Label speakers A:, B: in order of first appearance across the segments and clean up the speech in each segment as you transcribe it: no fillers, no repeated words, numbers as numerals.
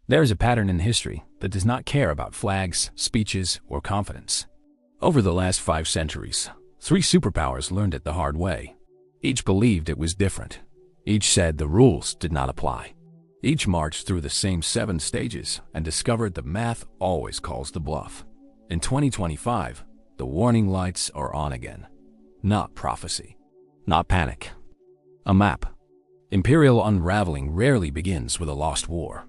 A: There is a pattern in history that does not care about flags, speeches, or confidence. Over the last 5 centuries, 3 superpowers learned it the hard way. Each believed it was different. Each said the rules did not apply. Each marched through the same 7 stages and discovered that math always calls the bluff. In 2025, the warning lights are on again. Not prophecy. Not panic. A map. Imperial unraveling rarely begins with a lost war.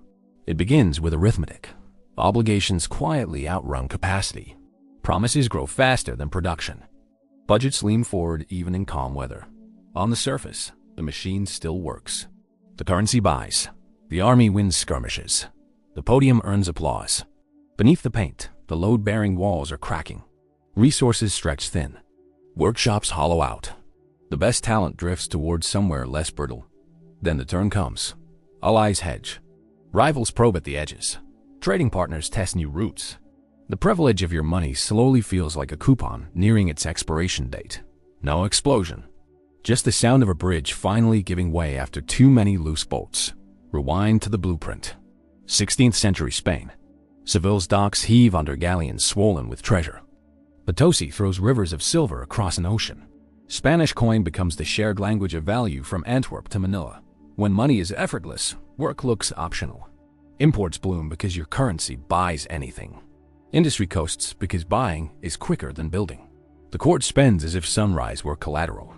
A: It begins with arithmetic. Obligations quietly outrun capacity. Promises grow faster than production. Budgets lean forward even in calm weather. On the surface, the machine still works. The currency buys. The army wins skirmishes. The podium earns applause. Beneath the paint, the load-bearing walls are cracking. Resources stretch thin. Workshops hollow out. The best talent drifts towards somewhere less brittle. Then the turn comes. Allies hedge. Rivals probe at the edges. Trading partners test new routes. The privilege of your money slowly feels like a coupon nearing its expiration date. No explosion. Just the sound of a bridge finally giving way after too many loose bolts. Rewind to the blueprint. 16th century Spain. Seville's docks heave under galleons swollen with treasure. Potosi throws rivers of silver across an ocean. Spanish coin becomes the shared language of value from Antwerp to Manila. When money is effortless, work looks optional. Imports bloom because your currency buys anything. Industry coasts because buying is quicker than building. The court spends as if sunrise were collateral.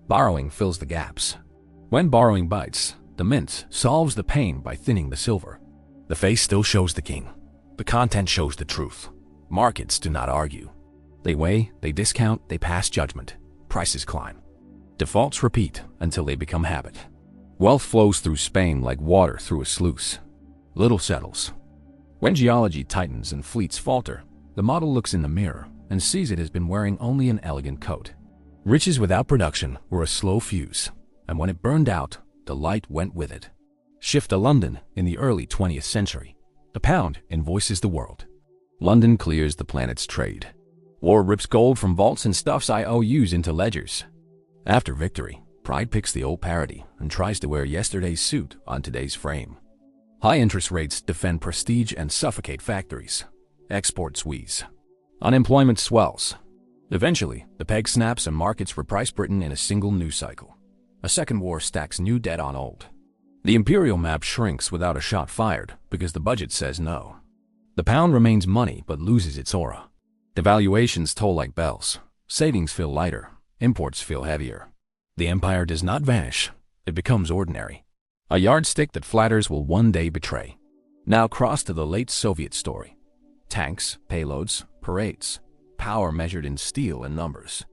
A: Borrowing fills the gaps. When borrowing bites, the mint solves the pain by thinning the silver. The face still shows the king. The content shows the truth. Markets do not argue. They weigh, they discount, they pass judgment. Prices climb. Defaults repeat until they become habit. Wealth flows through Spain like water through a sluice. Little settles. When geology tightens and fleets falter, the model looks in the mirror and sees it has been wearing only an elegant coat. Riches without production were a slow fuse, and when it burned out, the light went with it. Shift to London in the early 20th century. The pound invoices the world. London clears the planet's trade. War rips gold from vaults and stuffs IOUs into ledgers. After victory, pride picks the old parody and tries to wear yesterday's suit on today's frame. High interest rates defend prestige and suffocate factories. Exports wheeze. Unemployment swells. Eventually, the peg snaps and markets reprice Britain in a single news cycle. A second war stacks new debt on old. The imperial map shrinks without a shot fired because the budget says no. The pound remains money but loses its aura. Devaluations toll like bells. Savings feel lighter. Imports feel heavier. The empire does not vanish. It becomes ordinary. A yardstick that flatters will one day betray. Now cross to the late Soviet story. Tanks, payloads, parades. Power measured in steel and numbers.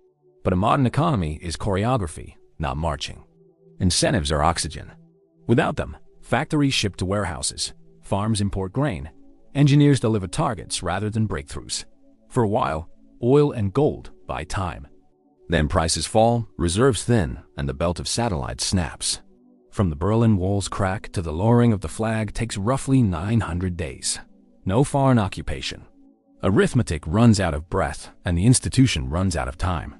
A: But a modern economy is choreography, not marching. Incentives are oxygen. Without them, factories ship to warehouses. Farms import grain. Engineers deliver targets rather than breakthroughs. For a while, oil and gold buy time. Then prices fall, reserves thin, and the belt of satellites snaps. From the Berlin Wall's crack to the lowering of the flag takes roughly 900 days. No foreign occupation. Arithmetic runs out of breath, and the institution runs out of time.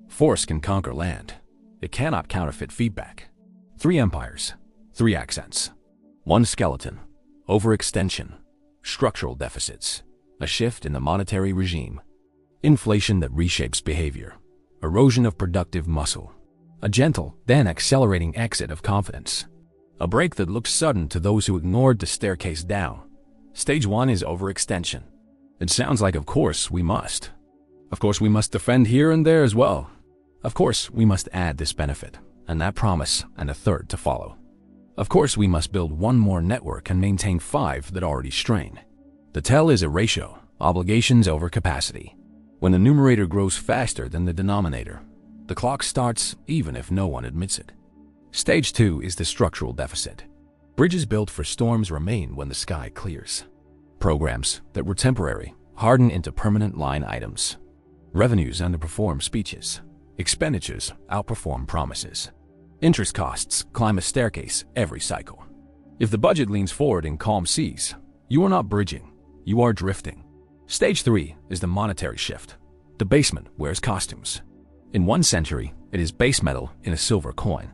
A: Force can conquer land. It cannot counterfeit feedback. 3 empires, 3 accents. 1 skeleton. Overextension. Structural deficits. A shift in the monetary regime. Inflation that reshapes behavior. Erosion of productive muscle. A gentle, then accelerating exit of confidence. A break that looks sudden to those who ignored the staircase down. Stage 1 is overextension. It sounds like of course we must. Of course we must defend here and there as well. Of course we must add this benefit, and that promise, and a third to follow. Of course we must build 1 more network and maintain 5 that already strain. The tell is a ratio, obligations over capacity. When the numerator grows faster than the denominator, the clock starts even if no one admits it. Stage 2 is the structural deficit. Bridges built for storms remain when the sky clears. Programs that were temporary harden into permanent line items. Revenues underperform speeches. Expenditures outperform promises. Interest costs climb a staircase every cycle. If the budget leans forward in calm seas, you are not bridging, you are drifting. Stage 3 is the monetary shift. Debasement wears costumes. In 1 century, it is base metal in a silver coin.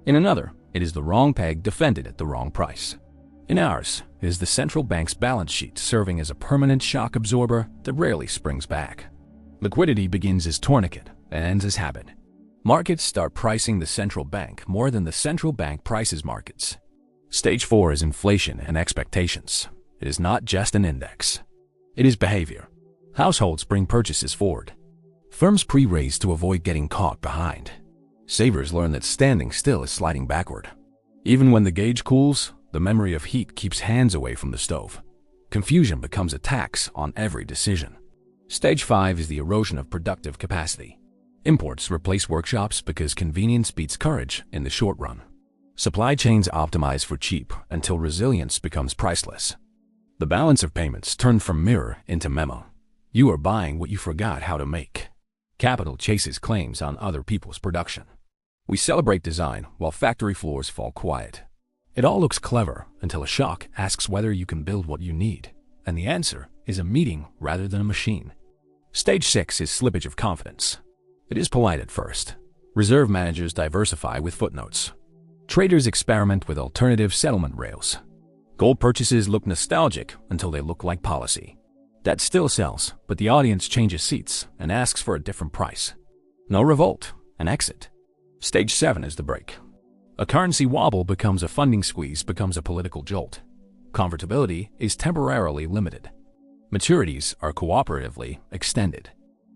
A: In another, it is the wrong peg defended at the wrong price. In ours is the central bank's balance sheet serving as a permanent shock absorber that rarely springs back. Liquidity begins as tourniquet and ends as habit. Markets start pricing the central bank more than the central bank prices markets. Stage 4 is inflation and expectations. It is not just an index. It is behavior. Households bring purchases forward. Firms pre-raise to avoid getting caught behind. Savers learn that standing still is sliding backward. Even when the gauge cools, the memory of heat keeps hands away from the stove. Confusion becomes a tax on every decision. Stage 5 is the erosion of productive capacity. Imports replace workshops because convenience beats courage in the short run. Supply chains optimize for cheap until resilience becomes priceless. The balance of payments turned from mirror into memo. You are buying what you forgot how to make. Capital chases claims on other people's production. We celebrate design while factory floors fall quiet. It all looks clever until a shock asks whether you can build what you need, and the answer is a meeting rather than a machine. Stage 6 is slippage of confidence. It is polite at first. Reserve managers diversify with footnotes. Traders experiment with alternative settlement rails. Gold purchases look nostalgic until they look like policy. That still sells, but the audience changes seats and asks for a different price. No revolt, an exit. Stage 7 is the break. A currency wobble becomes a funding squeeze, becomes a political jolt. Convertibility is temporarily limited. Maturities are cooperatively extended.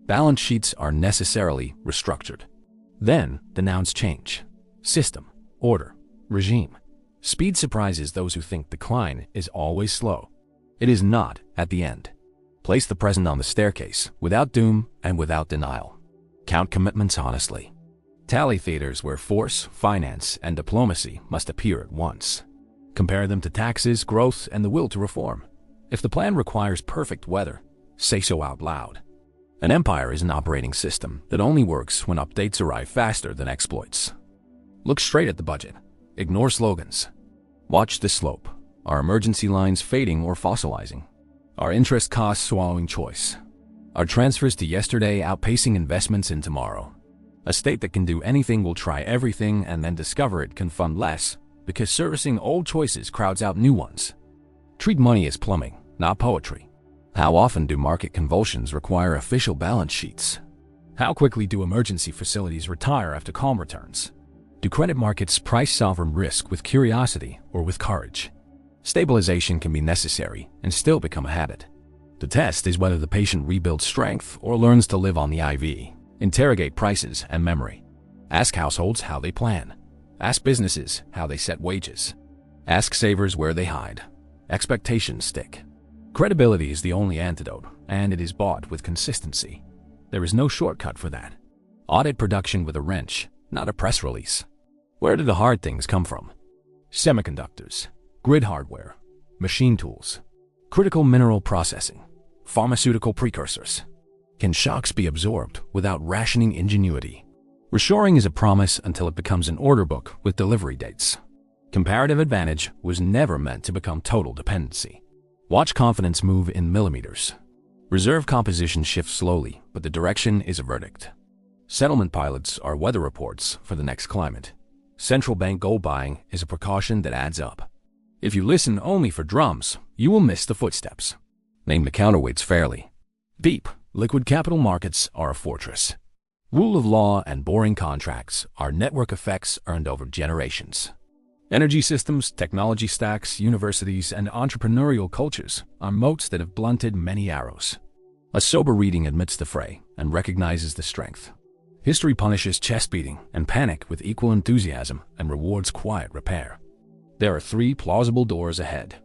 A: Balance sheets are necessarily restructured. Then the nouns change. System, order, regime. Speed surprises those who think decline is always slow. It is not at the end. Place the present on the staircase without doom and without denial. Count commitments honestly. Tally theaters where force, finance, and diplomacy must appear at once. Compare them to taxes, growth, and the will to reform. If the plan requires perfect weather, say so out loud. An empire is an operating system that only works when updates arrive faster than exploits. Look straight at the budget. Ignore slogans. Watch the slope. Are emergency lines fading or fossilizing? Are interest costs swallowing choice? Are transfers to yesterday outpacing investments in tomorrow? A state that can do anything will try everything and then discover it can fund less because servicing old choices crowds out new ones. Treat money as plumbing, not poetry. How often do market convulsions require official balance sheets? How quickly do emergency facilities retire after calm returns? Do credit markets price sovereign risk with curiosity or with courage? Stabilization can be necessary and still become a habit. The test is whether the patient rebuilds strength or learns to live on the IV. Interrogate prices and memory. Ask households how they plan. Ask businesses how they set wages. Ask savers where they hide. Expectations stick. Credibility is the only antidote, and it is bought with consistency. There is no shortcut for that. Audit production with a wrench, not a press release. Where did the hard things come from? Semiconductors, grid hardware, machine tools, critical mineral processing, pharmaceutical precursors. Can shocks be absorbed without rationing ingenuity? Reshoring is a promise until it becomes an order book with delivery dates. Comparative advantage was never meant to become total dependency. Watch confidence move in millimeters. Reserve composition shifts slowly, but the direction is a verdict. Settlement pilots are weather reports for the next climate. Central bank gold buying is a precaution that adds up. If you listen only for drums, you will miss the footsteps. Name the counterweights fairly. Deep, liquid capital markets are a fortress. Rule of law and boring contracts are network effects earned over generations. Energy systems, technology stacks, universities, and entrepreneurial cultures are moats that have blunted many arrows. A sober reading admits the fray and recognizes the strength. History punishes chest beating and panic with equal enthusiasm and rewards quiet repair. There are 3 plausible doors ahead.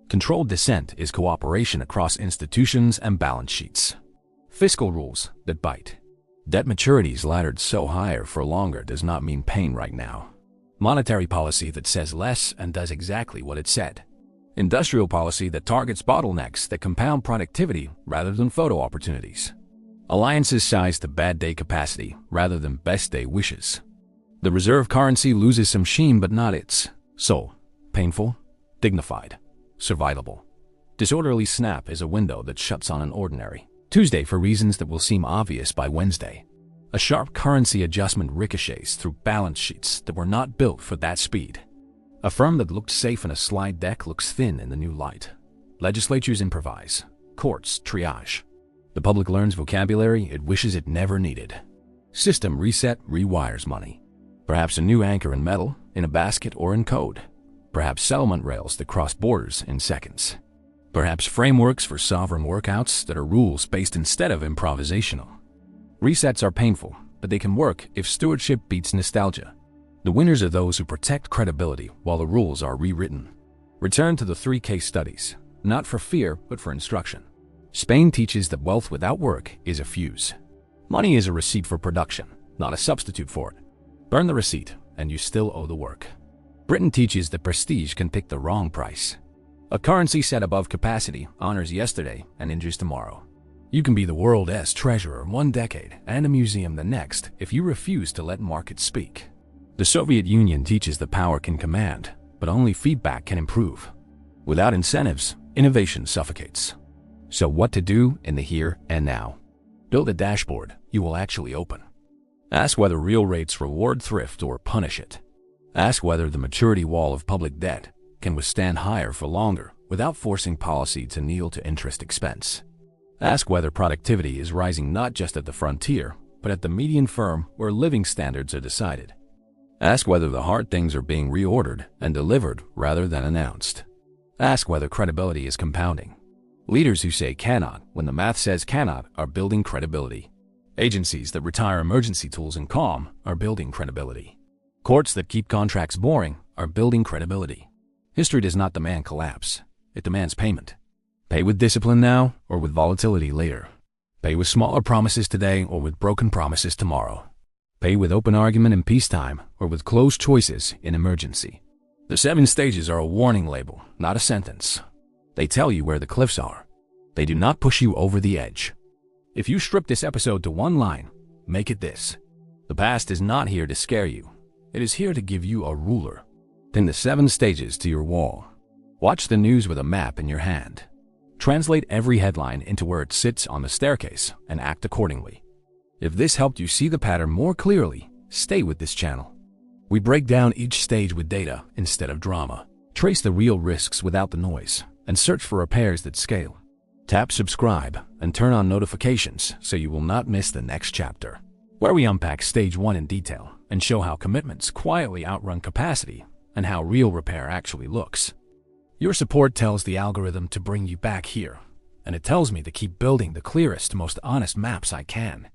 A: Controlled descent is cooperation across institutions and balance sheets. Fiscal rules that bite. Debt maturities laddered so higher for longer does not mean pain right now. Monetary policy that says less and does exactly what it said. Industrial policy that targets bottlenecks that compound productivity rather than photo opportunities. Alliances sized to bad day capacity rather than best day wishes. The reserve currency loses some sheen but not its soul. Painful, dignified, survivable. Disorderly snap is a window that shuts on an ordinary Tuesday for reasons that will seem obvious by Wednesday. A sharp currency adjustment ricochets through balance sheets that were not built for that speed. A firm that looked safe in a slide deck looks thin in the new light. Legislatures improvise. Courts triage. The public learns vocabulary it wishes it never needed. System reset rewires money. Perhaps a new anchor in metal, in a basket, or in code. Perhaps settlement rails that cross borders in seconds. Perhaps frameworks for sovereign workouts that are rules-based instead of improvisational. Resets are painful, but they can work if stewardship beats nostalgia. The winners are those who protect credibility while the rules are rewritten. Return to the 3 case studies, not for fear, but for instruction. Spain teaches that wealth without work is a fuse. Money is a receipt for production, not a substitute for it. Burn the receipt, and you still owe the work. Britain teaches that prestige can pick the wrong price. A currency set above capacity honors yesterday and injures tomorrow. You can be the world's treasurer one decade and a museum the next if you refuse to let markets speak. The Soviet Union teaches that power can command, but only feedback can improve. Without incentives, innovation suffocates. So what to do in the here and now? Build a dashboard you will actually open. Ask whether real rates reward thrift or punish it. Ask whether the maturity wall of public debt can withstand higher for longer without forcing policy to kneel to interest expense. Ask whether productivity is rising not just at the frontier, but at the median firm where living standards are decided. Ask whether the hard things are being reordered and delivered rather than announced. Ask whether credibility is compounding. Leaders who say cannot when the math says cannot are building credibility. Agencies that retire emergency tools in calm are building credibility. Courts that keep contracts boring are building credibility. History does not demand collapse. It demands payment. Pay with discipline now or with volatility later. Pay with smaller promises today or with broken promises tomorrow. Pay with open argument in peacetime or with closed choices in emergency. The 7 stages are a warning label, not a sentence. They tell you where the cliffs are. They do not push you over the edge. If you strip this episode to one line, make it this. The past is not here to scare you. It is here to give you a ruler. Pin the 7 stages to your wall. Watch the news with a map in your hand. Translate every headline into where it sits on the staircase and act accordingly. If this helped you see the pattern more clearly, stay with this channel. We break down each stage with data instead of drama. Trace the real risks without the noise, and search for repairs that scale. Tap subscribe and turn on notifications so you will not miss the next chapter, where we unpack stage 1 in detail and show how commitments quietly outrun capacity and how real repair actually looks. Your support tells the algorithm to bring you back here, and it tells me to keep building the clearest, most honest maps I can.